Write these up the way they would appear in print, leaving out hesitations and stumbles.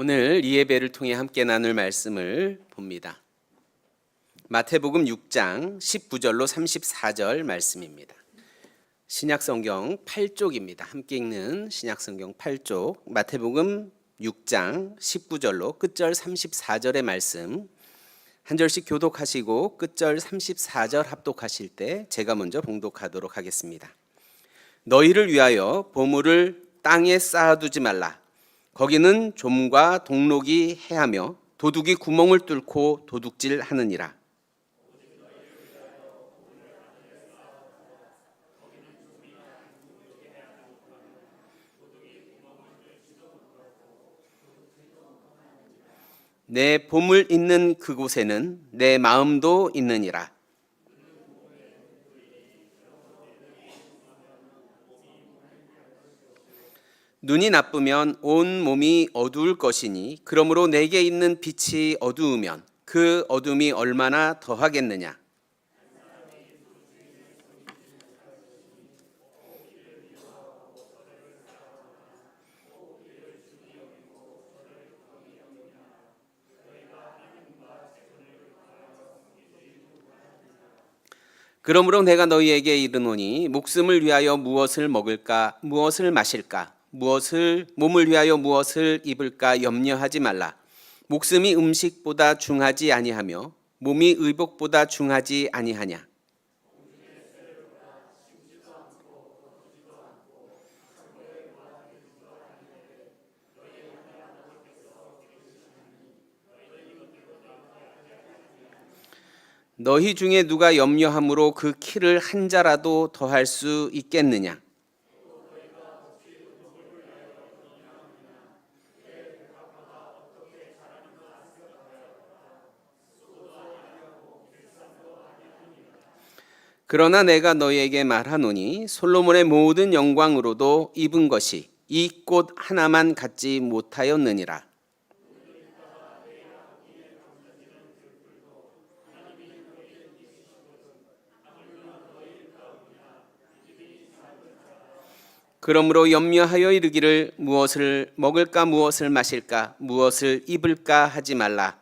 오늘 이 예배를 통해 함께 나눌 말씀을 봅니다. 마태복음 6장 19절로 34절 말씀입니다. 신약성경 8쪽입니다. 함께 읽는 신약성경 8쪽 마태복음 6장 19절로 끝절 34절의 말씀 한 절씩 교독하시고 끝절 34절 합독하실 때 제가 먼저 봉독하도록 하겠습니다. 너희를 위하여 보물을 땅에 쌓아두지 말라. 거기는 좀과 동록이 해하며 도둑이 구멍을 뚫고 도둑질하느니라. 내 보물 있는 그곳에는 내 마음도 있느니라. 눈이 나쁘면 온 몸이 어두울 것이니 그러므로 내게 있는 빛이 어두우면 그 어둠이 얼마나 더하겠느냐. 그러므로 내가 너희에게 이르노니 목숨을 위하여 무엇을 먹을까 무엇을 마실까 몸을 위하여 무엇을 입을까 염려하지 말라. 목숨이 음식보다 중하지 아니하며 몸이 의복보다 중하지 아니하냐. 너희 중에 누가 염려함으로 그 키를 한 자라도 더할 수 있겠느냐. 그러나 내가 너희에게 말하노니 솔로몬의 모든 영광으로도 입은 것이 이 꽃 하나만 갖지 못하였느니라. 그러므로 염려하여 이르기를 무엇을 먹을까 무엇을 마실까 무엇을 입을까 하지 말라.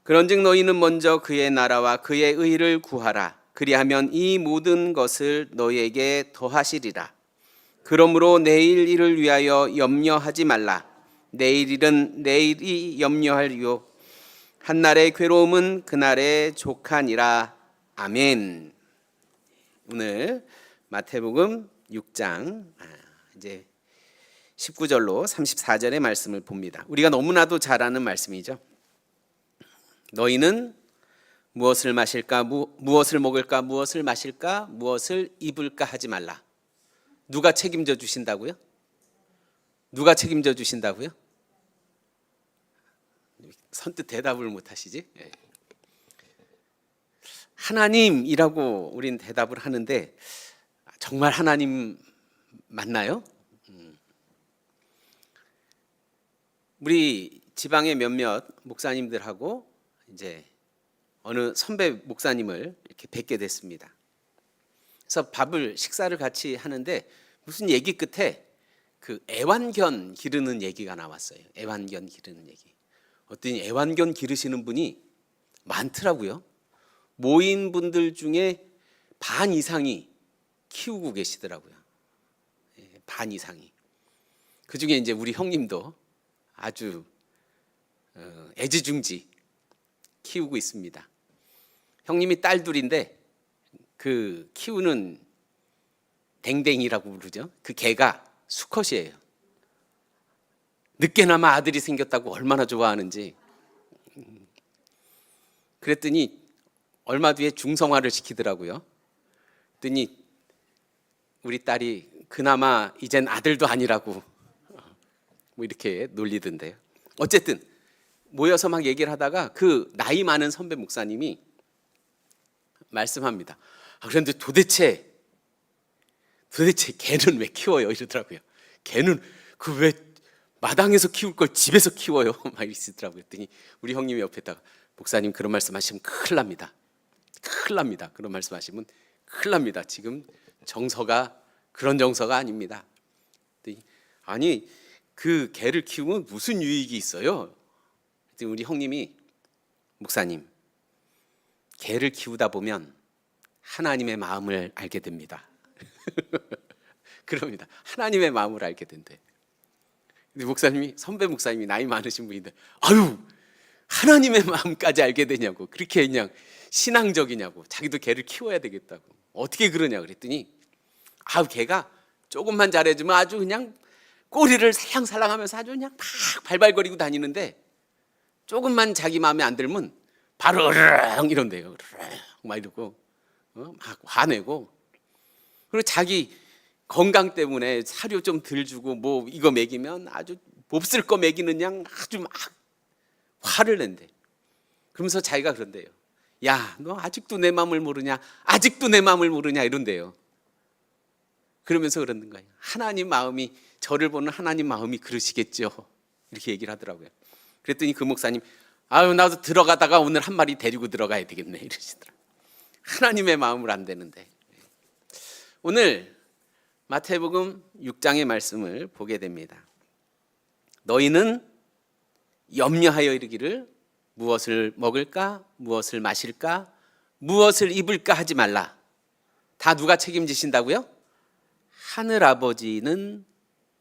그런즉 너희는 먼저 그의 나라와 그의 의를 구하라. 그리하면 이 모든 것을 너희에게 더하시리라. 그러므로 내일 일을 위하여 염려하지 말라. 내일 일은 내일이 염려할요. 한날의 괴로움은 그날의 족하니라. 아멘. 오늘 마태복음 6장 이제 19절로 34절의 말씀을 봅니다. 우리가 너무나도 잘 아는 말씀이죠. 너희는 무엇을 마실까, 무엇을 먹을까, 무엇을 마실까, 무엇을 입을까 하지 말라. 누가 책임져 주신다고요? 누가 책임져 주신다고요? 선뜻 대답을 못 하시지? 하나님이라고 우린 대답을 하는데 정말 하나님 맞나요? 우리 지방의 몇몇 목사님들하고 이제 어느 선배 목사님을 이렇게 뵙게 됐습니다. 그래서 식사를 같이 하는데 무슨 얘기 끝에 그 애완견 기르는 얘기가 나왔어요. 애완견 기르는 얘기. 어떤 애완견 기르시는 분이 많더라고요. 모인 분들 중에 반 이상이 키우고 계시더라고요. 반 이상이. 그 중에 이제 우리 형님도 아주 애지중지 키우고 있습니다. 형님이 딸 둘인데 그 키우는 댕댕이라고 부르죠. 그 개가 수컷이에요. 늦게나마 아들이 생겼다고 얼마나 좋아하는지. 그랬더니 얼마 뒤에 중성화를 시키더라고요. 그랬더니 우리 딸이 그나마 이젠 아들도 아니라고 뭐 이렇게 놀리던데요. 어쨌든 모여서 막 얘기를 하다가 그 나이 많은 선배 목사님이 말씀합니다. 그런데 도대체 개는 왜 키워요? 이러더라고요. 개는 그 왜 마당에서 키울 걸 집에서 키워요? 막 이러시더라고요. 그랬더니 우리 형님이 옆에다가 목사님 그런 말씀 하시면 큰일 납니다. 큰일 납니다. 그런 말씀하시면 큰일 납니다. 지금 정서가 그런 정서가 아닙니다. 아니 그 개를 키우면 무슨 유익이 있어요? 우리 형님이 목사님, 개를 키우다 보면 하나님의 마음을 알게 됩니다. 그럽니다. 하나님의 마음을 알게 된대. 근데 목사님이, 선배 목사님이 나이 많으신 분인데, 아유, 하나님의 마음까지 알게 되냐고, 그렇게 그냥 신앙적이냐고, 자기도 개를 키워야 되겠다고, 어떻게 그러냐 그랬더니, 아우, 개가 조금만 잘해주면 아주 그냥 꼬리를 살랑살랑하면서 아주 그냥 막 발발거리고 다니는데, 조금만 자기 마음에 안 들면 바로 으르렁 이런대요. 으르렁 막 이러고 막 화내고, 그리고 자기 건강 때문에 사료 좀 덜 주고 뭐 이거 먹이면 아주 몹쓸 거 먹이는 양 아주 막 화를 낸대. 그러면서 자기가 그런대요. 야, 너 아직도 내 마음을 모르냐? 아직도 내 마음을 모르냐? 이런대요. 그러면서 그러는 거예요. 하나님 마음이, 저를 보는 하나님 마음이 그러시겠죠. 이렇게 얘기를 하더라고요. 그랬더니 그 목사님, 아유, 나도 들어가다가 오늘 한 마리 데리고 들어가야 되겠네 이러시더라고요. 하나님의 마음을 안 되는데. 오늘 마태복음 6장의 말씀을 보게 됩니다. 너희는 염려하여 이르기를 무엇을 먹을까, 무엇을 마실까, 무엇을 입을까 하지 말라. 다 누가 책임지신다고요?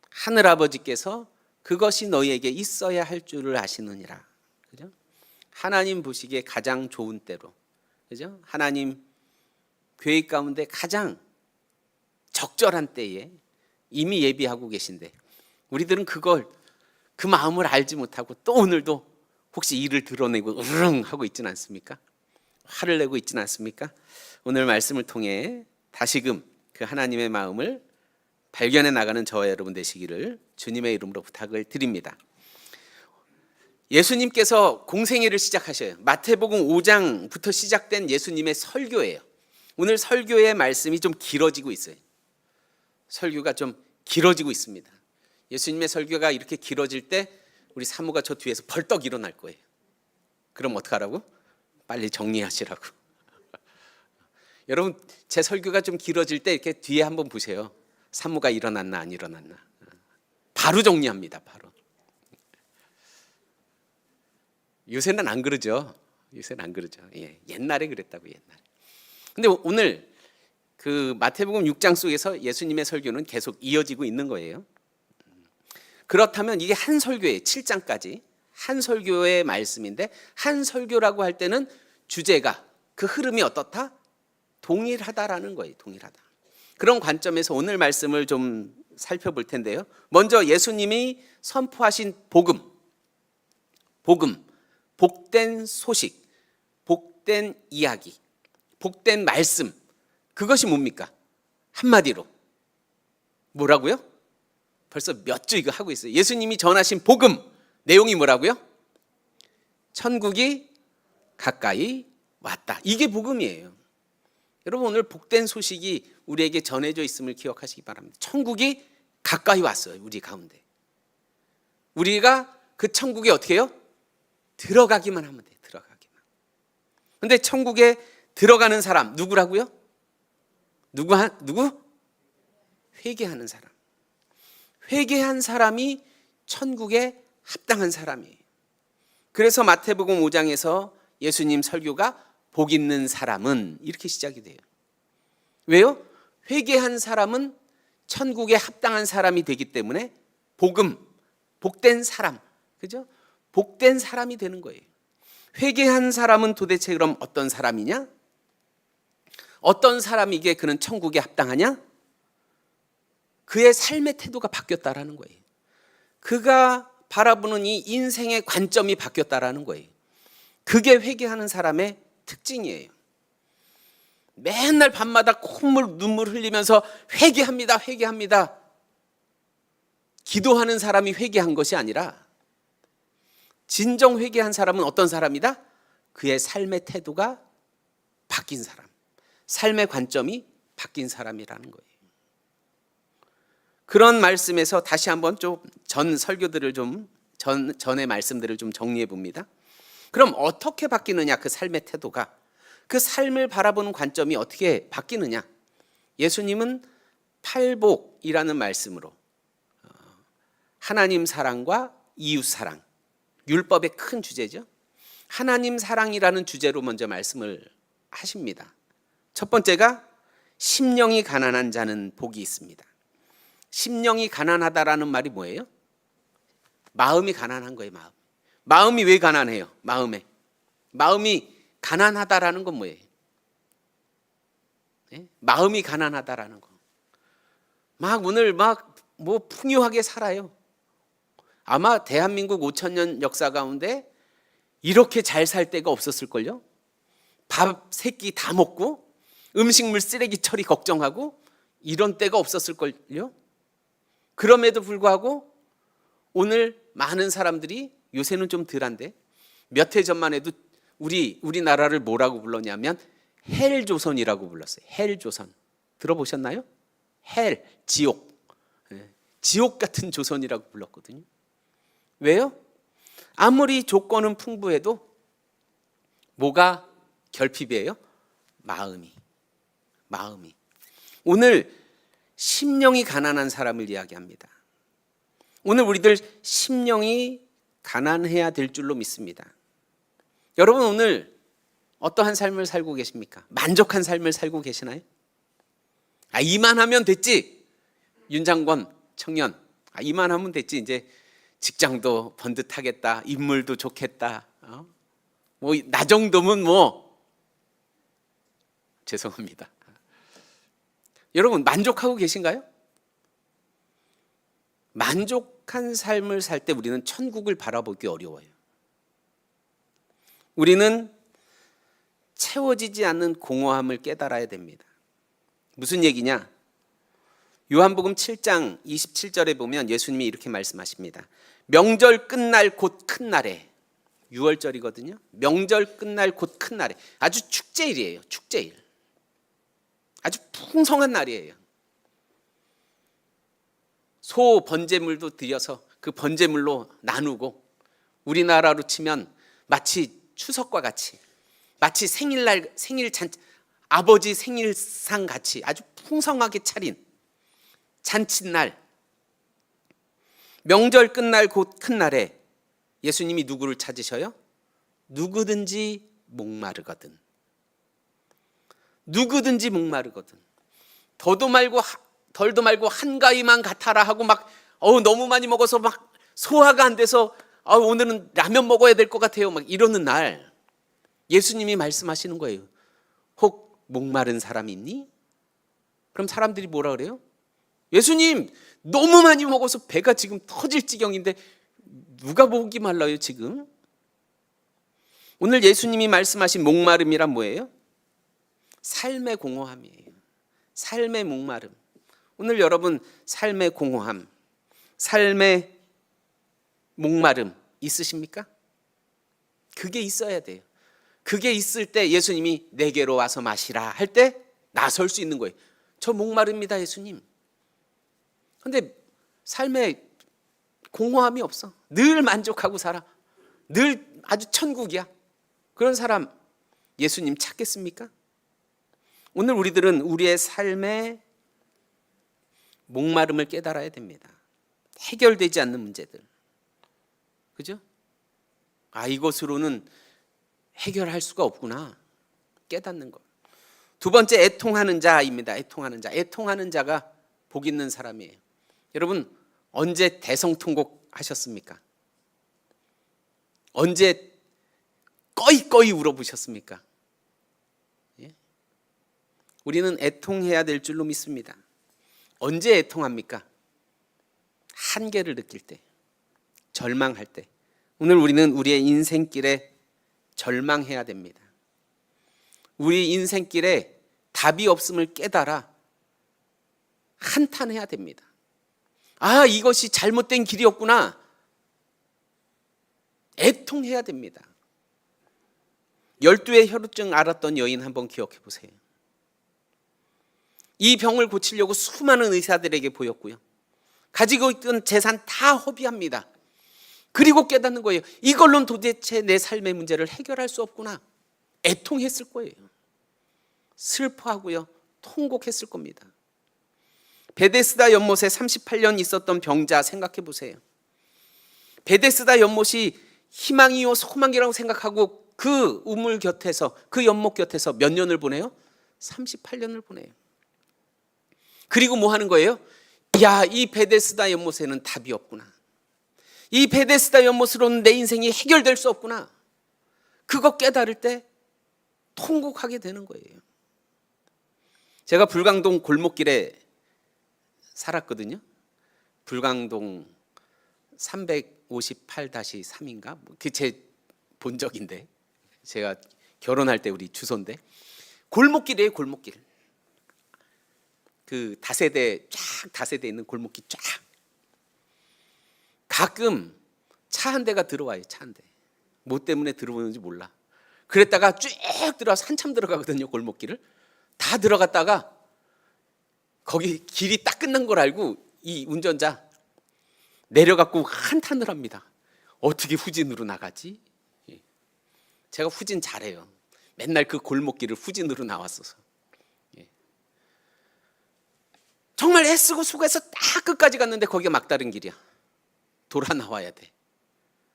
하늘아버지께서 그것이 너희에게 있어야 할 줄을 아시느니라. 그죠? 하나님 보시기에 가장 좋은 때로, 그죠? 하나님 계획 가운데 가장 적절한 때에 이미 예비하고 계신데, 우리들은 그 마음을 알지 못하고 또 오늘도 혹시 이를 드러내고 으르렁 하고 있지는 않습니까? 화를 내고 있지는 않습니까? 오늘 말씀을 통해 다시금 그 하나님의 마음을 발견해 나가는 저와 여러분 되시기를 주님의 이름으로 부탁을 드립니다. 예수님께서 공생애를 시작하셔요. 마태복음 5장부터 시작된 예수님의 설교예요. 오늘 설교의 말씀이 좀 길어지고 있어요. 설교가 좀 길어지고 있습니다. 예수님의 설교가 이렇게 길어질 때 우리 사모가 저 뒤에서 벌떡 일어날 거예요. 그럼 어떡하라고? 빨리 정리하시라고. 여러분, 제 설교가 좀 길어질 때 이렇게 뒤에 한번 보세요. 사모가 일어났나 안 일어났나. 바로 정리합니다. 바로. 요새는 안 그러죠. 요새는 안 그러죠. 예, 옛날에 그랬다고, 옛날에. 근데 오늘 그 마태복음 6장 속에서 예수님의 설교는 계속 이어지고 있는 거예요. 그렇다면 이게 한 설교에 7장까지 한 설교의 말씀인데, 한 설교라고 할 때는 주제가, 그 흐름이 어떻다? 동일하다라는 거예요. 동일하다. 그런 관점에서 오늘 말씀을 좀 살펴볼 텐데요. 먼저 예수님이 선포하신 복음, 복된 소식, 복된 이야기, 복된 말씀, 그것이 뭡니까? 한마디로 뭐라고요? 벌써 몇 주 이거 하고 있어요. 예수님이 전하신 복음 내용이 뭐라고요? 천국이 가까이 왔다. 이게 복음이에요. 여러분, 오늘 복된 소식이 우리에게 전해져 있음을 기억하시기 바랍니다. 천국이 가까이 왔어요. 우리 가운데. 우리가 그 천국에 어떻게 해요? 들어가기만 하면 돼요. 들어가기만. 근데 천국에 들어가는 사람 누구라고요? 누구? 회개하는 사람. 회개한 사람이 천국에 합당한 사람이에요. 그래서 마태복음 5장에서 예수님 설교가 복 있는 사람은 이렇게 시작이 돼요. 왜요? 회개한 사람은 천국에 합당한 사람이 되기 때문에 복된 사람, 그죠? 복된 사람이 되는 거예요. 회개한 사람은 도대체 그럼 어떤 사람이냐? 어떤 사람이기에 그는 천국에 합당하냐? 그의 삶의 태도가 바뀌었다라는 거예요. 그가 바라보는 이 인생의 관점이 바뀌었다라는 거예요. 그게 회개하는 사람의 특징이에요. 맨날 밤마다 눈물 흘리면서 회개합니다. 기도하는 사람이 회개한 것이 아니라, 진정 회개한 사람은 어떤 사람이다? 그의 삶의 태도가 바뀐 사람, 삶의 관점이 바뀐 사람이라는 거예요. 그런 말씀에서 다시 한번 좀 전 설교들을 전의 말씀들을 좀 정리해 봅니다. 그럼 어떻게 바뀌느냐, 그 삶의 태도가. 그 삶을 바라보는 관점이 어떻게 바뀌느냐? 예수님은 팔복이라는 말씀으로 하나님 사랑과 이웃 사랑, 율법의 큰 주제죠. 하나님 사랑이라는 주제로 먼저 말씀을 하십니다. 첫 번째가 심령이 가난한 자는 복이 있습니다. 심령이 가난하다라는 말이 뭐예요? 마음이 가난한 거예요. 마음이 왜 가난해요? 마음이 가난하다라는 건 뭐예요? 네? 마음이 가난하다라는 거. 오늘 뭐 풍요하게 살아요. 아마 대한민국 5,000년 역사 가운데 이렇게 잘 살 때가 없었을걸요? 밥 세 끼 다 먹고 음식물 쓰레기 처리 걱정하고 이런 때가 없었을걸요? 그럼에도 불구하고 오늘 많은 사람들이, 요새는 좀 덜한데 몇 해 전만 해도 우리나라를 뭐라고 불렀냐면 헬조선이라고 불렀어요. 헬조선. 들어보셨나요? 헬, 지옥. 지옥 같은 조선이라고 불렀거든요. 왜요? 아무리 조건은 풍부해도 뭐가 결핍이에요? 마음이. 오늘 심령이 가난한 사람을 이야기합니다. 오늘 우리들 심령이 가난해야 될 줄로 믿습니다. 여러분, 오늘 어떠한 삶을 살고 계십니까? 만족한 삶을 살고 계시나요? 이만하면 됐지. 윤장권 청년, 이만하면 됐지. 이제 직장도 번듯하겠다, 인물도 좋겠다. 나 정도면 죄송합니다. 여러분, 만족하고 계신가요? 만족한 삶을 살 때 우리는 천국을 바라보기 어려워요. 우리는 채워지지 않는 공허함을 깨달아야 됩니다. 무슨 얘기냐? 요한복음 7장 27절에 보면 예수님이 이렇게 말씀하십니다. 명절 끝날 곧 큰 날에, 6월절이거든요. 명절 끝날 곧 큰 날에, 아주 축제일이에요. 축제일. 아주 풍성한 날이에요. 소 번제물도 드려서 그 번제물로 나누고, 우리나라로 치면 마치 추석과 같이, 마치 생일날 생일 잔치, 아버지 생일상 같이 아주 풍성하게 차린 잔칫날, 명절 끝날 곧 큰 날에 예수님이 누구를 찾으셔요? 누구든지 목마르거든. 누구든지 목마르거든. 더도 말고 덜도 말고 한가위만 같아라 하고 너무 많이 먹어서 소화가 안 돼서 오늘은 라면 먹어야 될 것 같아요. 이러는 날 예수님이 말씀하시는 거예요. 혹 목마른 사람이 있니? 그럼 사람들이 뭐라 그래요? 예수님, 너무 많이 먹어서 배가 지금 터질 지경인데 누가 목이 말라요 지금? 오늘 예수님이 말씀하신 목마름이란 뭐예요? 삶의 공허함이에요. 삶의 목마름. 오늘 여러분 삶의 공허함, 삶의 목마름 있으십니까? 그게 있어야 돼요. 그게 있을 때 예수님이 내게로 와서 마시라 할 때 나설 수 있는 거예요. 저 목마릅니다 예수님. 근데 삶에 공허함이 없어. 늘 만족하고 살아. 늘 아주 천국이야. 그런 사람 예수님 찾겠습니까? 오늘 우리들은 우리의 삶의 목마름을 깨달아야 됩니다. 해결되지 않는 문제들. 그죠? 이것으로는 해결할 수가 없구나. 깨닫는 것. 두 번째, 애통하는 자입니다. 애통하는 자. 애통하는 자가 복 있는 사람이에요. 여러분, 언제 대성통곡 하셨습니까? 언제 꺼이꺼이 울어보셨습니까? 예? 우리는 애통해야 될 줄로 믿습니다. 언제 애통합니까? 한계를 느낄 때, 절망할 때. 오늘 우리는 우리의 인생길에 절망해야 됩니다. 우리 인생길에 답이 없음을 깨달아 한탄해야 됩니다. 이것이 잘못된 길이었구나. 애통해야 됩니다. 12의 혈우증 앓았던 여인 한번 기억해 보세요. 이 병을 고치려고 수많은 의사들에게 보였고요. 가지고 있던 재산 다 허비합니다. 그리고 깨닫는 거예요. 이걸로는 도대체 내 삶의 문제를 해결할 수 없구나. 애통했을 거예요. 슬퍼하고요, 통곡했을 겁니다. 베데스다 연못에 38년 있었던 병자 생각해 보세요. 베데스다 연못이 희망이요 소망이라고 생각하고 그 우물 곁에서, 그 연못 곁에서 몇 년을 보내요? 38년을 보내요. 그리고 뭐 하는 거예요? 야, 이 베데스다 연못에는 답이 없구나. 이 베데스다 연못으로는 내 인생이 해결될 수 없구나. 그거 깨달을 때 통곡하게 되는 거예요. 제가 불광동 골목길에 살았거든요. 불광동 358-3인가? 그게 제 본적인데, 제가 결혼할 때 우리 주소인데, 골목길이에요, 골목길. 그 다세대 있는 골목길 쫙. 가끔 차 한 대가 들어와요, 차 한 대. 뭐 때문에 들어오는지 몰라. 그랬다가 쭉 들어와서 한참 들어가거든요, 골목길을. 다 들어갔다가 거기 길이 딱 끝난 걸 알고 이 운전자 내려갖고 한탄을 합니다. 어떻게 후진으로 나가지? 제가 후진 잘해요. 맨날 그 골목길을 후진으로 나왔어서. 정말 애쓰고 수고해서 딱 끝까지 갔는데 거기가 막다른 길이야. 돌아 나와야 돼.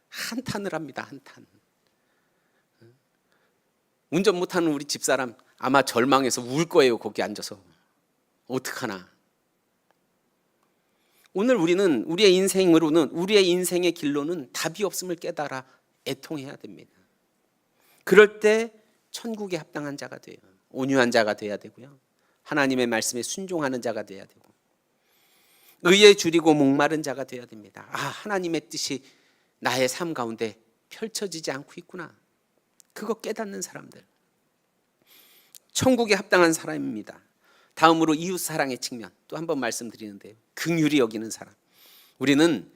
한탄을 합니다, 한탄. 운전 못하는 우리 집사람 아마 절망해서 울 거예요, 거기 앉아서. 어떡하나. 오늘 우리는 우리의 인생으로는, 우리의 인생의 길로는 답이 없음을 깨달아 애통해야 됩니다. 그럴 때 천국에 합당한 자가 돼요. 온유한 자가 돼야 되고요, 하나님의 말씀에 순종하는 자가 돼야 되고, 의에 줄이고 목마른 자가 돼야 됩니다. 아, 하나님의 뜻이 나의 삶 가운데 펼쳐지지 않고 있구나. 그거 깨닫는 사람들, 천국에 합당한 사람입니다. 다음으로 이웃 사랑의 측면 또 한 번 말씀드리는데요, 긍휼히 여기는 사람. 우리는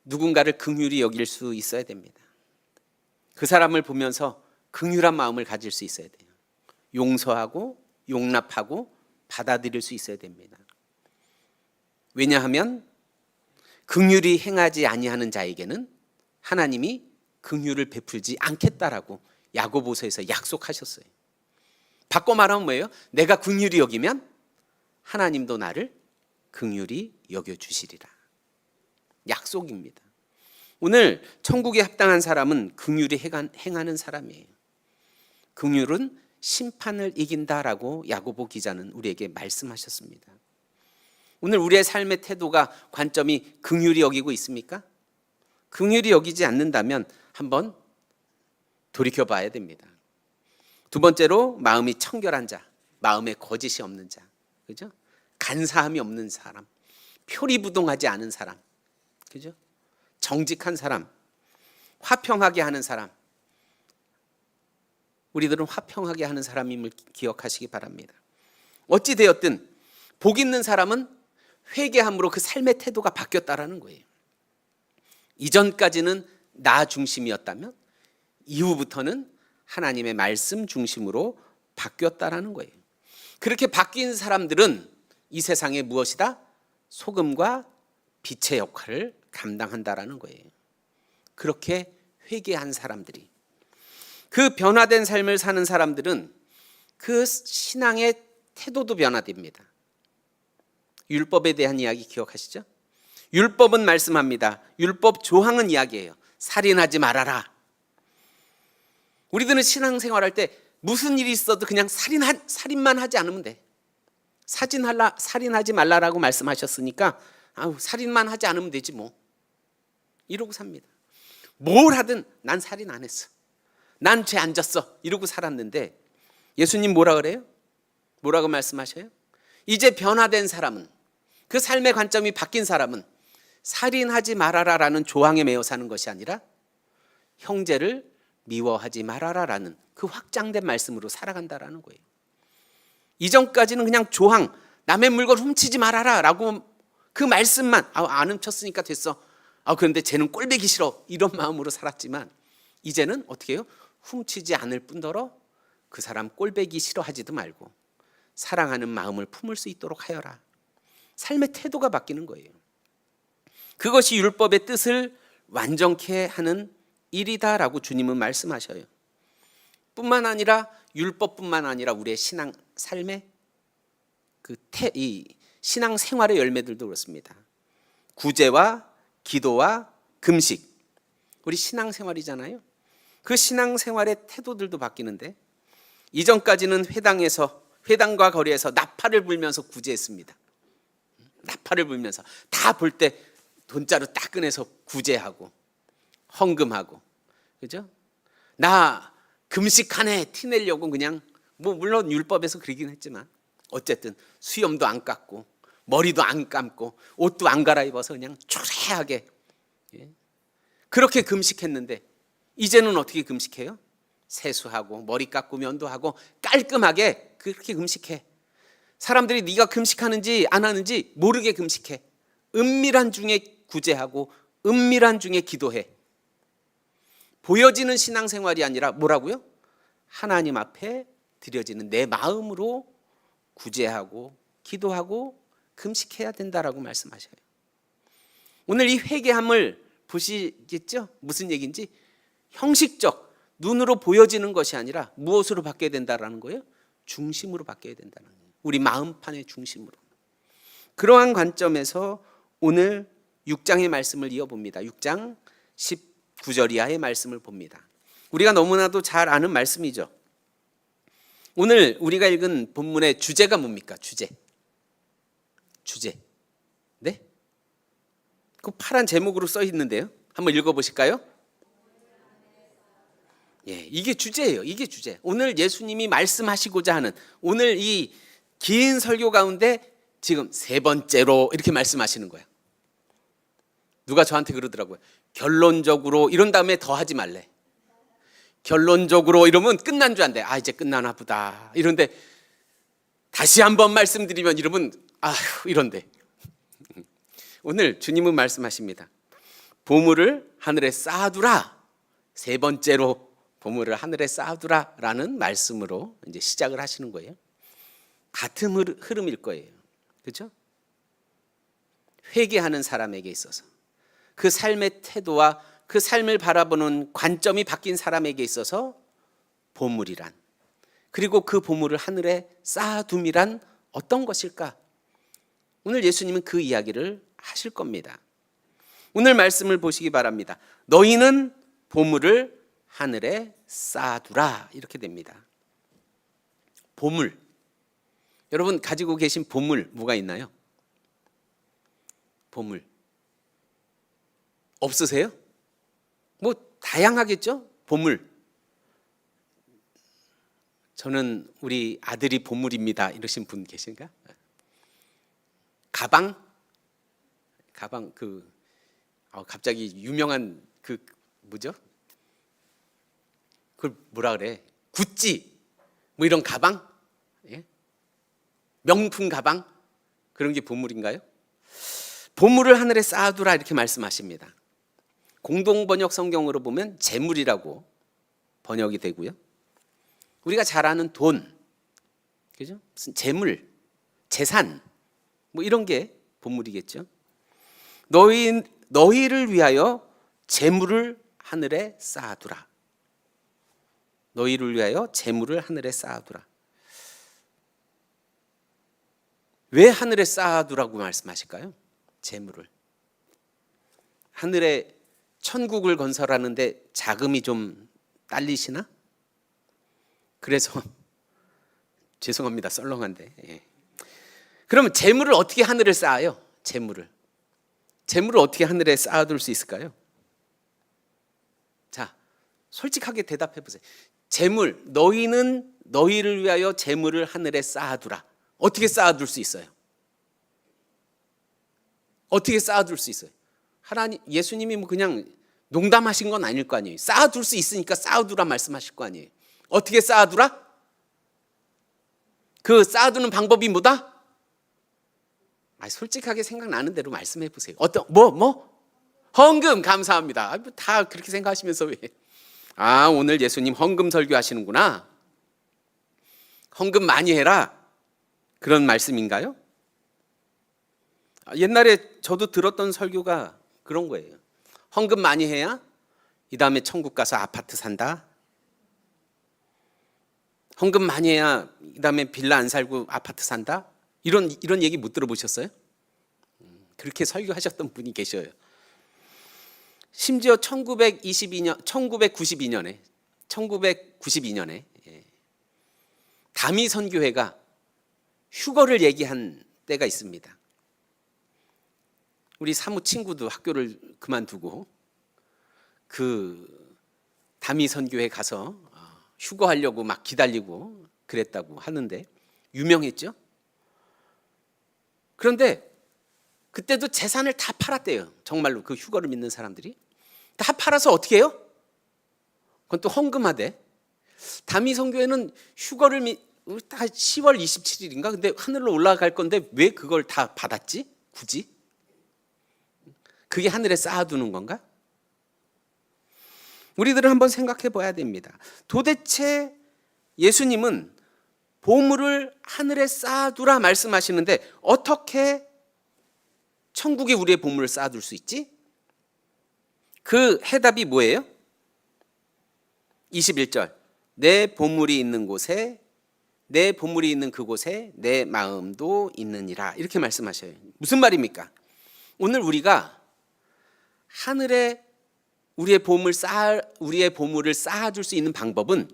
누군가를 긍휼히 여길 수 있어야 됩니다. 그 사람을 보면서 긍휼한 마음을 가질 수 있어야 돼요. 용서하고 용납하고 받아들일 수 있어야 됩니다. 왜냐하면 긍휼히 행하지 아니하는 자에게는 하나님이 긍휼을 베풀지 않겠다라고 야고보서에서 약속하셨어요. 바꿔 말하면 뭐예요? 내가 긍휼히 여기면 하나님도 나를 긍휼히 여겨주시리라. 약속입니다. 오늘 천국에 합당한 사람은 긍휼히 행하는 사람이에요. 긍휼은 심판을 이긴다라고 야고보 기자는 우리에게 말씀하셨습니다. 오늘 우리의 삶의 태도가, 관점이 긍휼히 여기고 있습니까? 긍휼히 여기지 않는다면 한번 돌이켜 봐야 됩니다. 두 번째로 마음이 청결한 자, 마음에 거짓이 없는 자, 그죠? 간사함이 없는 사람, 표리부동하지 않은 사람, 그죠? 정직한 사람, 화평하게 하는 사람. 우리들은 화평하게 하는 사람임을 기억하시기 바랍니다. 어찌 되었든 복 있는 사람은 회개함으로 그 삶의 태도가 바뀌었다라는 거예요. 이전까지는 나 중심이었다면 이후부터는 하나님의 말씀 중심으로 바뀌었다라는 거예요. 그렇게 바뀐 사람들은 이 세상에 무엇이다? 소금과 빛의 역할을 감당한다라는 거예요. 그렇게 회개한 사람들이, 그 변화된 삶을 사는 사람들은 그 신앙의 태도도 변화됩니다. 율법에 대한 이야기 기억하시죠? 율법은 말씀합니다. 율법 조항은 이야기해요. 살인하지 말아라. 우리들은 신앙생활할 때 무슨 일이 있어도 그냥 살인만 하지 않으면 돼. 살인하지 말라라고 말씀하셨으니까 살인만 하지 않으면 되지 뭐, 이러고 삽니다. 뭘 하든 난 살인 안 했어, 난 죄 안 졌어, 이러고 살았는데 예수님 뭐라 그래요? 뭐라고 말씀하셔요? 이제 변화된 사람은, 그 삶의 관점이 바뀐 사람은 살인하지 말아라라는 조항에 매여 사는 것이 아니라 형제를 미워하지 말아라라는 그 확장된 말씀으로 살아간다라는 거예요. 이전까지는 그냥 조항, 남의 물건 훔치지 말아라라고 그 말씀만, 안 훔쳤으니까 됐어, 그런데 쟤는 꼴보기 싫어, 이런 마음으로 살았지만 이제는 어떻게 해요? 훔치지 않을 뿐더러 그 사람 꼴보기 싫어하지도 말고 사랑하는 마음을 품을 수 있도록 하여라. 삶의 태도가 바뀌는 거예요. 그것이 율법의 뜻을 완전케 하는 일이다라고 주님은 말씀하셔요. 뿐만 아니라 율법뿐만 아니라 우리의 신앙 삶의 이 신앙 생활의 열매들도 그렇습니다. 구제와 기도와 금식, 우리 신앙 생활이잖아요. 그 신앙 생활의 태도들도 바뀌는데, 이전까지는 회당과 거리에서 나팔을 불면서 구제했습니다. 나팔을 불면서 다 볼 때 돈자루 딱 꺼내서 구제하고 헌금하고, 그죠? 나 금식하네 티내려고 그냥, 뭐 물론 율법에서 그러긴 했지만 어쨌든 수염도 안 깎고 머리도 안 감고 옷도 안 갈아입어서 그냥 초라하게, 그렇게 금식했는데, 이제는 어떻게 금식해요? 세수하고 머리 깎고 면도하고 깔끔하게 그렇게 금식해. 사람들이 네가 금식하는지 안 하는지 모르게 금식해. 은밀한 중에 구제하고 은밀한 중에 기도해. 보여지는 신앙생활이 아니라 뭐라고요? 하나님 앞에 드려지는 내 마음으로 구제하고 기도하고 금식해야 된다라고 말씀하셔요. 오늘 이 회개함을 보시겠죠? 무슨 얘기인지. 형식적, 눈으로 보여지는 것이 아니라 무엇으로 바뀌어야 된다라는 거예요? 중심으로 바뀌어야 된다는 거예요. 우리 마음판의 중심으로. 그러한 관점에서 오늘 6장의 말씀을 이어봅니다. 6장 19절 이하의 말씀을 봅니다. 우리가 너무나도 잘 아는 말씀이죠. 오늘 우리가 읽은 본문의 주제가 뭡니까? 주제. 네? 그 파란 제목으로 써 있는데요. 한번 읽어보실까요? 예, 이게 주제예요. 이게 주제. 오늘 예수님이 말씀하시고자 하는, 오늘 이 긴 설교 가운데 지금 세 번째로 이렇게 말씀하시는 거예요. 누가 저한테 그러더라고요. 결론적으로 이런 다음에 더 하지 말래. 결론적으로 이러면 끝난 줄 안돼. 아, 이제 끝나나 보다. 이런데 다시 한번 말씀드리면 이러면 아휴 이런데. 오늘 주님은 말씀하십니다. 보물을 하늘에 쌓아두라. 세 번째로 보물을 하늘에 쌓아두라라는 말씀으로 이제 시작을 하시는 거예요. 같은 흐름일 거예요. 그렇죠? 회개하는 사람에게 있어서, 그 삶의 태도와 그 삶을 바라보는 관점이 바뀐 사람에게 있어서 보물이란, 그리고 그 보물을 하늘에 쌓아둠이란 어떤 것일까? 오늘 예수님은 그 이야기를 하실 겁니다. 오늘 말씀을 보시기 바랍니다. 너희는 보물을 하늘에 쌓아두라, 이렇게 됩니다. 보물. 여러분 가지고 계신 보물 뭐가 있나요? 보물 없으세요? 뭐 다양하겠죠? 보물. 저는 우리 아들이 보물입니다 이러신 분 계신가? 가방 갑자기 유명한 뭐죠? 그걸 뭐라 그래? 구찌 뭐 이런 가방? 예? 명품 가방? 그런 게 보물인가요? 보물을 하늘에 쌓아두라 이렇게 말씀하십니다. 공동번역 성경으로 보면 재물이라고 번역이 되고요. 우리가 잘 아는 돈, 그죠? 무슨 재물, 재산, 뭐 이런 게 보물이겠죠. 너희를 위하여 재물을 하늘에 쌓아두라. 너희를 위하여 재물을 하늘에 쌓아두라. 왜 하늘에 쌓아두라고 말씀하실까요? 재물을. 하늘에 천국을 건설하는데 자금이 좀 딸리시나? 그래서 죄송합니다. 썰렁한데. 예. 그러면 재물을 어떻게 하늘에 쌓아요? 재물을 어떻게 하늘에 쌓아둘 수 있을까요? 자, 솔직하게 대답해 보세요. 재물, 너희는 너희를 위하여 재물을 하늘에 쌓아두라. 어떻게 쌓아둘 수 있어요? 어떻게 쌓아둘 수 있어요? 예수님이 뭐 그냥 농담하신 건 아닐 거 아니에요. 쌓아둘 수 있으니까 쌓아두라 말씀하실 거 아니에요. 어떻게 쌓아두라? 그 쌓아두는 방법이 뭐다? 솔직하게 생각나는 대로 말씀해 보세요. 헌금. 감사합니다. 다 그렇게 생각하시면서 왜? 오늘 예수님 헌금 설교하시는구나. 헌금 많이 해라. 그런 말씀인가요? 옛날에 저도 들었던 설교가 그런 거예요. 헌금 많이 해야 이 다음에 천국 가서 아파트 산다. 헌금 많이 해야 그다음에 빌라 안 살고 아파트 산다? 이런 얘기 못 들어보셨어요? 그렇게 설교하셨던 분이 계셔요. 심지어 1992년에 다미 선교회가 휴거를 얘기한 때가 있습니다. 우리 사무 친구도 학교를 그만두고 그 다미 선교회 가서 휴거하려고 막 기다리고 그랬다고 하는데 유명했죠. 그런데 그때도 재산을 다 팔았대요. 정말로 그 휴거를 믿는 사람들이 다 팔아서 어떻게 해요? 그건 또 헌금하대. 다미 선교회는 휴거를 다 10월 27일인가? 근데 하늘로 올라갈 건데 왜 그걸 다 받았지? 굳이? 그게 하늘에 쌓아두는 건가? 우리들은 한번 생각해 봐야 됩니다. 도대체 예수님은 보물을 하늘에 쌓아두라 말씀하시는데 어떻게 천국에 우리의 보물을 쌓아둘 수 있지? 그 해답이 뭐예요? 21절. 내 보물이 있는 곳에, 내 보물이 있는 그곳에 내 마음도 있느니라. 이렇게 말씀하셔요. 무슨 말입니까? 오늘 우리가 하늘에 우리의 보물을 쌓아줄 수 있는 방법은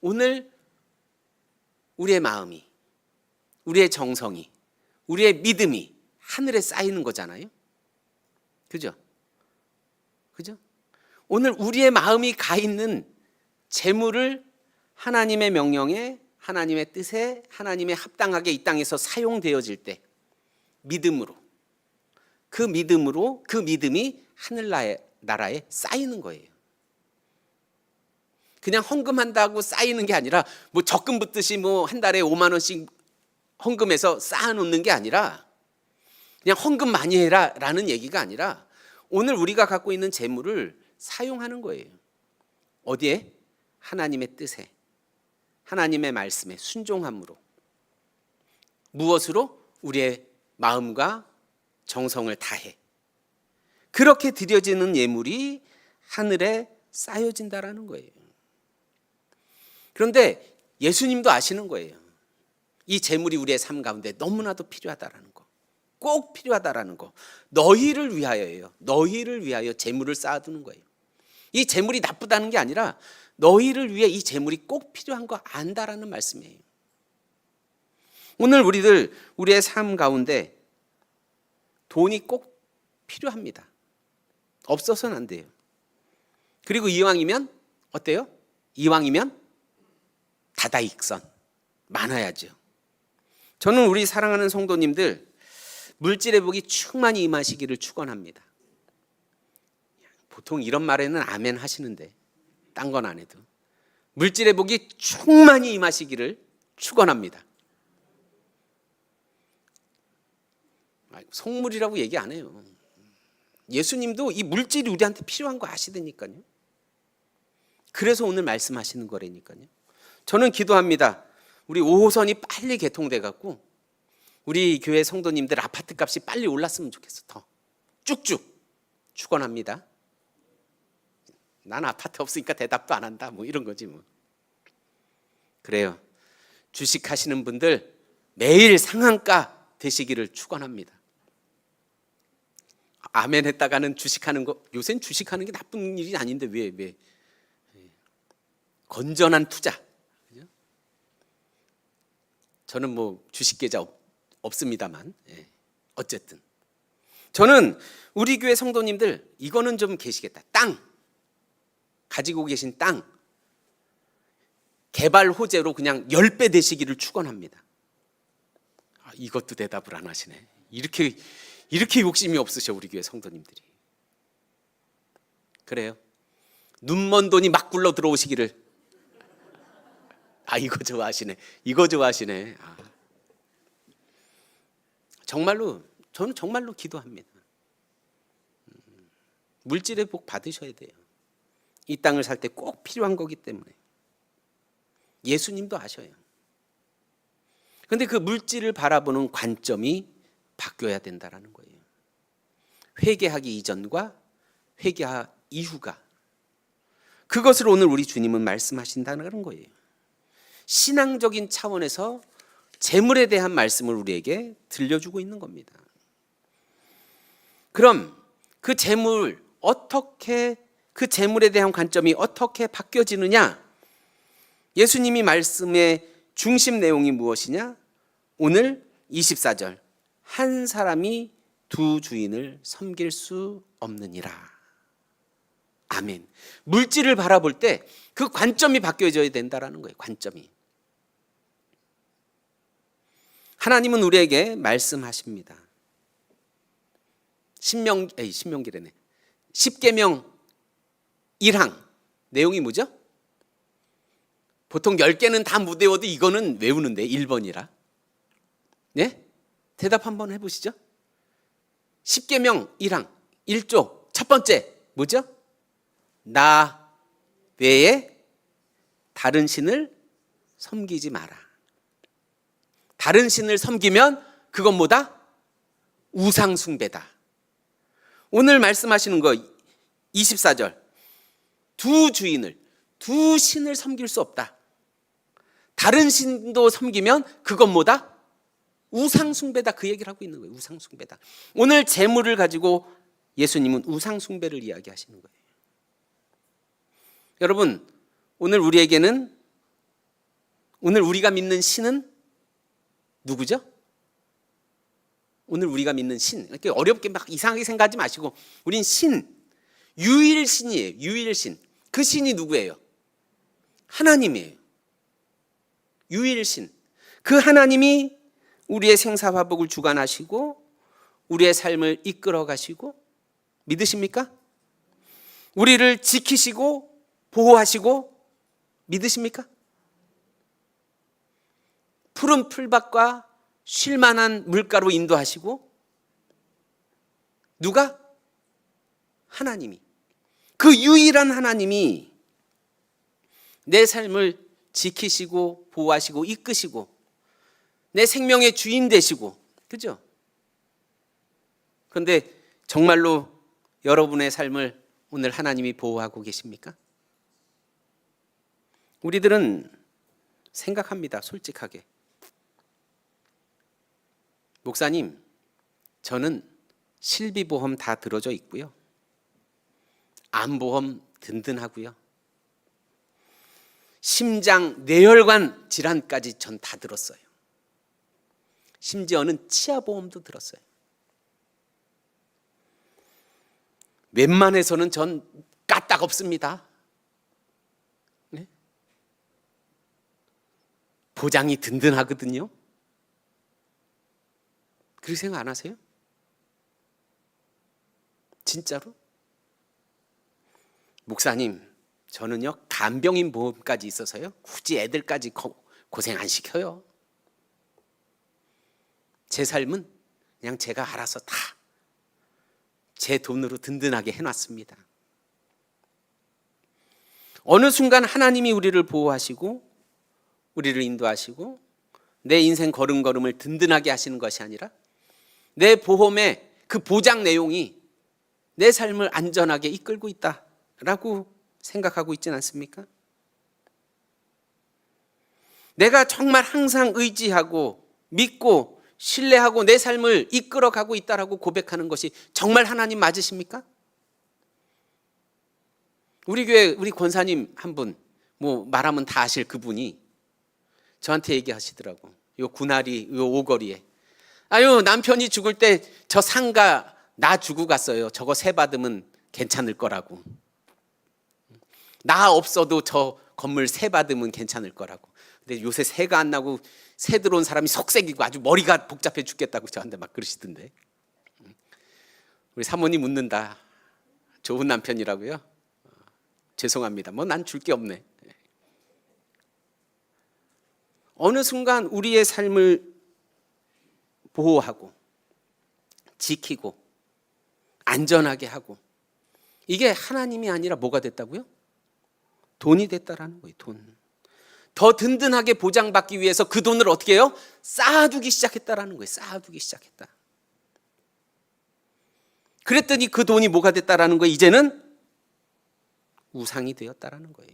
오늘 우리의 마음이, 우리의 정성이, 우리의 믿음이 하늘에 쌓이는 거잖아요. 그죠? 그죠? 오늘 우리의 마음이 가 있는 재물을 하나님의 명령에, 하나님의 뜻에, 하나님의 합당하게 이 땅에서 사용되어질 때 믿음으로, 그 믿음이 하늘나라에 쌓이는 거예요. 그냥 헌금한다고 쌓이는 게 아니라 뭐 적금 붙듯이 뭐 한 달에 5만 원씩 헌금해서 쌓아놓는 게 아니라 그냥 헌금 많이 해라 라는 얘기가 아니라 오늘 우리가 갖고 있는 재물을 사용하는 거예요. 어디에? 하나님의 뜻에, 하나님의 말씀에 순종함으로. 무엇으로? 우리의 마음과 정성을 다해. 그렇게 드려지는 예물이 하늘에 쌓여진다라는 거예요. 그런데 예수님도 아시는 거예요. 이 재물이 우리의 삶 가운데 너무나도 필요하다라는 거. 꼭 필요하다라는 거. 너희를 위하여예요. 너희를 위하여 재물을 쌓아두는 거예요. 이 재물이 나쁘다는 게 아니라 너희를 위해 이 재물이 꼭 필요한 거 안다라는 말씀이에요. 오늘 우리의 삶 가운데 돈이 꼭 필요합니다. 없어서는 안 돼요. 그리고 이왕이면 어때요? 이왕이면 다다익선 많아야죠. 저는 우리 사랑하는 성도님들 물질의 복이 충만히 임하시기를 축원합니다. 보통 이런 말에는 아멘 하시는데 딴 건 안 해도 물질의 복이 충만히 임하시기를 축원합니다. 속물이라고 얘기 안 해요. 예수님도 이 물질이 우리한테 필요한 거 아시다니까요. 그래서 오늘 말씀하시는 거라니까요. 저는 기도합니다. 우리 5호선이 빨리 개통돼 갖고 우리 교회 성도님들 아파트 값이 빨리 올랐으면 좋겠어. 더 쭉쭉 축원합니다. 난 아파트 없으니까 대답도 안 한다. 뭐 이런 거지 뭐. 그래요. 주식하시는 분들 매일 상한가 되시기를 축원합니다. 아멘 했다가는 주식하는 거, 요새는 주식하는 게 나쁜 일이 아닌데 왜 건전한 투자. 저는 뭐 주식 계좌 없습니다만 어쨌든 저는 우리 교회 성도님들 이거는 좀 계시겠다. 땅 가지고 계신 땅 개발 호재로 그냥 10배 되시기를 축원합니다. 이것도 대답을 안 하시네. 이렇게 욕심이 없으셔 우리 교회 성도님들이. 그래요. 눈먼 돈이 막 굴러 들어오시기를. 이거 좋아하시네. 정말로 저는 정말로 기도합니다. 물질의 복 받으셔야 돼요. 이 땅을 살 때 꼭 필요한 거기 때문에. 예수님도 아셔요. 그런데 그 물질을 바라보는 관점이 바뀌어야 된다라는 거예요. 회개하기 이전과 회개하 이후가, 그것을 오늘 우리 주님은 말씀하신다는 거예요. 신앙적인 차원에서 재물에 대한 말씀을 우리에게 들려주고 있는 겁니다. 그럼 그 재물 그 재물에 대한 관점이 어떻게 바뀌어지느냐? 예수님이 말씀의 중심 내용이 무엇이냐? 오늘 24절, 한 사람이 두 주인을 섬길 수 없느니라. 아멘. 물질을 바라볼 때 그 관점이 바뀌어져야 된다라는 거예요. 관점이. 하나님은 우리에게 말씀하십니다. 신명기래네. 10계명 1항 내용이 뭐죠? 보통 10개는 다 못 외워도 이거는 외우는데 1번이라. 네? 대답 한번 해보시죠. 10계명 1항 1조 첫 번째 뭐죠? 나 외에 다른 신을 섬기지 마라. 다른 신을 섬기면 그건 뭐다? 우상숭배다. 오늘 말씀하시는 거 24절, 두 신을 섬길 수 없다. 다른 신도 섬기면 그건 뭐다? 우상숭배다. 그 얘기를 하고 있는 거예요. 우상숭배다. 오늘 재물을 가지고 예수님은 우상숭배를 이야기하시는 거예요. 여러분, 오늘 우리가 믿는 신은 누구죠? 오늘 우리가 믿는 신, 이렇게 어렵게 막 이상하게 생각하지 마시고, 우린 유일신이에요. 유일신. 그 신이 누구예요? 하나님이에요. 유일신. 그 하나님이 우리의 생사화복을 주관하시고 우리의 삶을 이끌어 가시고, 믿으십니까? 우리를 지키시고 보호하시고, 믿으십니까? 푸른 풀밭과 쉴만한 물가로 인도하시고, 누가? 하나님이. 그 유일한 하나님이 내 삶을 지키시고 보호하시고 이끄시고 내 생명의 주인 되시고, 그죠? 그런데 정말로 여러분의 삶을 오늘 하나님이 보호하고 계십니까? 우리들은 생각합니다. 솔직하게. 목사님, 저는 실비보험 다 들어져 있고요. 암보험 든든하고요. 심장, 뇌혈관 질환까지 전 다 들었어요. 심지어는 치아보험도 들었어요. 웬만해서는 전 까딱 없습니다. 네? 보장이 든든하거든요. 그렇게 생각 안 하세요? 진짜로? 목사님, 저는요 간병인 보험까지 있어서요 굳이 애들까지 고생 안 시켜요. 제 삶은 그냥 제가 알아서 다 제 돈으로 든든하게 해놨습니다. 어느 순간 하나님이 우리를 보호하시고 우리를 인도하시고 내 인생 걸음걸음을 든든하게 하시는 것이 아니라 내 보험의 그 보장 내용이 내 삶을 안전하게 이끌고 있다라고 생각하고 있지는 않습니까? 내가 정말 항상 의지하고 믿고 신뢰하고 내 삶을 이끌어가고 있다라고 고백하는 것이 정말 하나님 맞으십니까? 우리 교회 우리 권사님 한 분, 뭐 말하면 다 아실 그분이 저한테 얘기하시더라고. 요 군아리 요 오거리에, 아유 남편이 죽을 때 저 상가 나 주고 갔어요. 저거 세 받으면 괜찮을 거라고. 나 없어도 저 건물 세 받으면 괜찮을 거라고. 근데 요새 새가 안 나고 새 들어온 사람이 속색이고 아주 머리가 복잡해 죽겠다고 저한테 막 그러시던데. 우리 사모님 웃는다. 좋은 남편이라고요? 죄송합니다. 뭐 난 줄 게 없네. 어느 순간 우리의 삶을 보호하고 지키고 안전하게 하고, 이게 하나님이 아니라 뭐가 됐다고요? 돈이 됐다라는 거예요. 돈. 더 든든하게 보장받기 위해서 그 돈을 어떻게 해요? 쌓아두기 시작했다라는 거예요. 쌓아두기 시작했다. 그랬더니 그 돈이 뭐가 됐다라는 거예요? 이제는 우상이 되었다라는 거예요.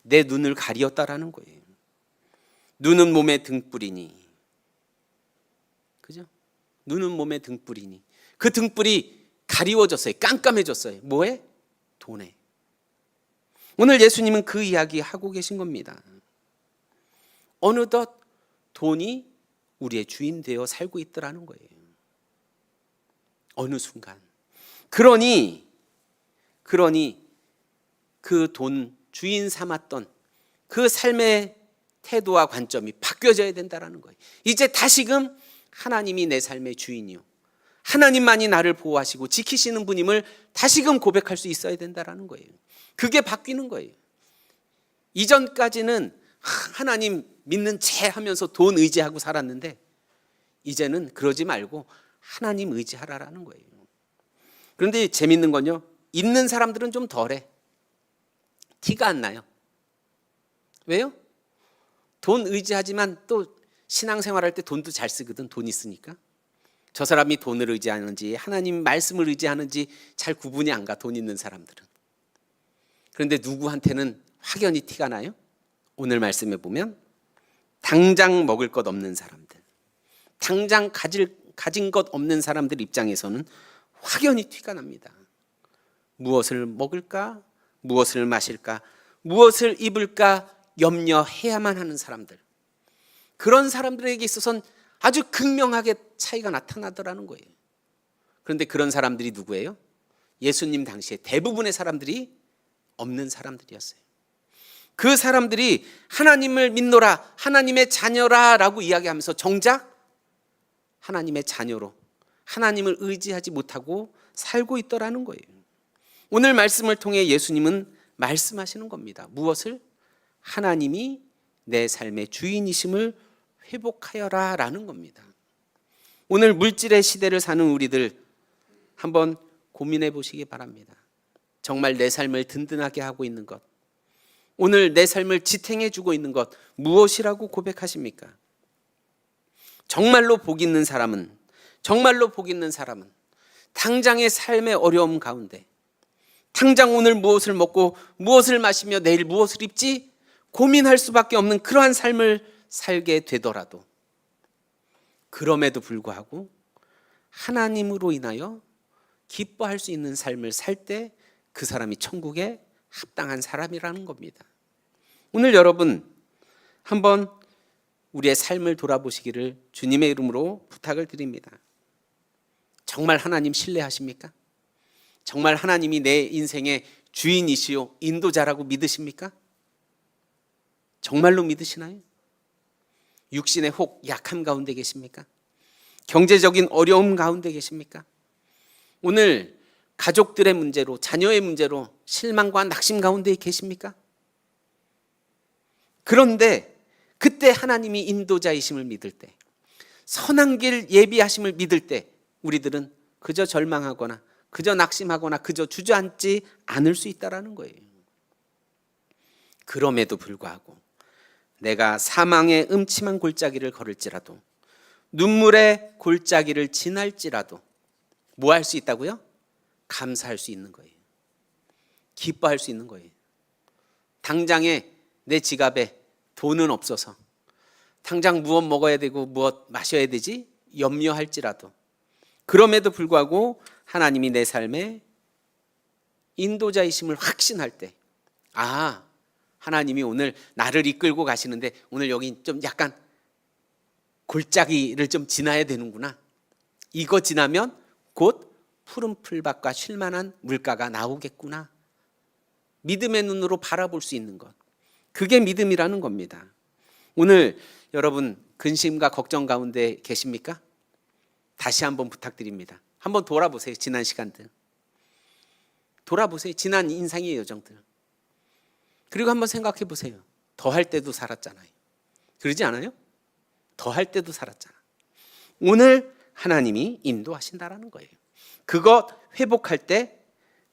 내 눈을 가리었다라는 거예요. 눈은 몸의 등불이니. 그죠? 눈은 몸의 등불이니. 그 등불이 가리워졌어요. 깜깜해졌어요. 뭐에? 돈에. 오늘 예수님은 그 이야기 하고 계신 겁니다. 어느덧 돈이 우리의 주인 되어 살고 있더라는 거예요. 어느 순간. 그러니 그 돈 주인 삼았던 그 삶의 태도와 관점이 바뀌어져야 된다는 거예요. 이제 다시금 하나님이 내 삶의 주인이요, 하나님만이 나를 보호하시고 지키시는 분임을 다시금 고백할 수 있어야 된다는 거예요. 그게 바뀌는 거예요. 이전까지는 하나님 믿는 체 하면서 돈 의지하고 살았는데 이제는 그러지 말고 하나님 의지하라라는 거예요. 그런데 재밌는 건요, 있는 사람들은 좀 덜해. 티가 안 나요. 왜요? 돈 의지하지만 또 신앙생활할 때 돈도 잘 쓰거든. 돈 있으니까. 저 사람이 돈을 의지하는지 하나님 말씀을 의지하는지 잘 구분이 안 가, 돈 있는 사람들은. 그런데 누구한테는 확연히 티가 나요? 오늘 말씀에 보면 당장 먹을 것 없는 사람들, 당장 가진 것 없는 사람들 입장에서는 확연히 티가 납니다. 무엇을 먹을까? 무엇을 마실까? 무엇을 입을까? 염려해야만 하는 사람들. 그런 사람들에게 있어서는 아주 극명하게 차이가 나타나더라는 거예요. 그런데 그런 사람들이 누구예요? 예수님 당시에 대부분의 사람들이 없는 사람들이었어요. 그 사람들이 하나님을 믿노라, 하나님의 자녀라 라고 이야기하면서 정작 하나님의 자녀로 하나님을 의지하지 못하고 살고 있더라는 거예요. 오늘 말씀을 통해 예수님은 말씀하시는 겁니다. 무엇을? 하나님이 내 삶의 주인이심을 회복하여라 라는 겁니다. 오늘 물질의 시대를 사는 우리들 한번 고민해 보시기 바랍니다. 정말 내 삶을 든든하게 하고 있는 것, 오늘 내 삶을 지탱해 주고 있는 것 무엇이라고 고백하십니까? 정말로 복 있는 사람은 당장의 삶의 어려움 가운데, 당장 오늘 무엇을 먹고 무엇을 마시며 내일 무엇을 입지 고민할 수밖에 없는 그러한 삶을 살게 되더라도, 그럼에도 불구하고 하나님으로 인하여 기뻐할 수 있는 삶을 살 때 그 사람이 천국에 합당한 사람이라는 겁니다. 오늘 여러분 한번 우리의 삶을 돌아보시기를 주님의 이름으로 부탁을 드립니다. 정말 하나님 신뢰하십니까? 정말 하나님이 내 인생의 주인이시요 인도자라고 믿으십니까? 정말로 믿으시나요? 육신의 혹 약함 가운데 계십니까? 경제적인 어려움 가운데 계십니까? 오늘 가족들의 문제로, 자녀의 문제로 실망과 낙심 가운데 계십니까? 그런데 그때 하나님이 인도자이심을 믿을 때, 선한 길 예비하심을 믿을 때 우리들은 그저 절망하거나 그저 낙심하거나 그저 주저앉지 않을 수 있다는 거예요. 그럼에도 불구하고 내가 사망의 음침한 골짜기를 걸을지라도, 눈물의 골짜기를 지날지라도 뭐 할 수 있다고요? 감사할 수 있는 거예요. 기뻐할 수 있는 거예요. 당장에 내 지갑에 돈은 없어서 당장 무엇 먹어야 되고 무엇 마셔야 되지 염려할지라도, 그럼에도 불구하고 하나님이 내 삶의 인도자이심을 확신할 때, 아, 하나님이 오늘 나를 이끌고 가시는데 오늘 여기 좀 약간 골짜기를 좀 지나야 되는구나. 이거 지나면 곧 푸른 풀밭과 쉴만한 물가가 나오겠구나. 믿음의 눈으로 바라볼 수 있는 것, 그게 믿음이라는 겁니다. 오늘 여러분 근심과 걱정 가운데 계십니까? 다시 한번 부탁드립니다. 한번 돌아보세요. 지난 시간들 돌아보세요. 지난 인생의 여정들. 그리고 한번 생각해 보세요. 더 할 때도 살았잖아요. 그러지 않아요? 더 할 때도 살았잖아. 오늘 하나님이 인도하신다라는 거예요. 그것 회복할 때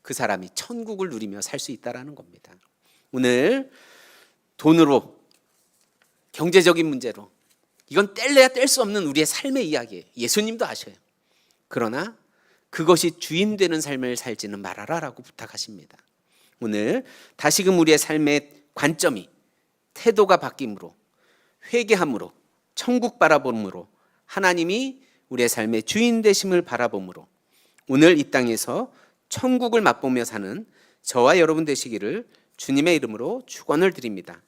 그 사람이 천국을 누리며 살 수 있다라는 겁니다. 오늘 돈으로, 경제적인 문제로, 이건 뗄래야 뗄 수 없는 우리의 삶의 이야기예요. 예수님도 아셔요. 그러나 그것이 주인 되는 삶을 살지는 말아라라고 부탁하십니다. 오늘 다시금 우리의 삶의 관점이, 태도가 바뀜으로 회개함으로, 천국 바라봄으로, 하나님이 우리의 삶의 주인 되심을 바라봄으로 오늘 이 땅에서 천국을 맛보며 사는 저와 여러분 되시기를 주님의 이름으로 축원을 드립니다.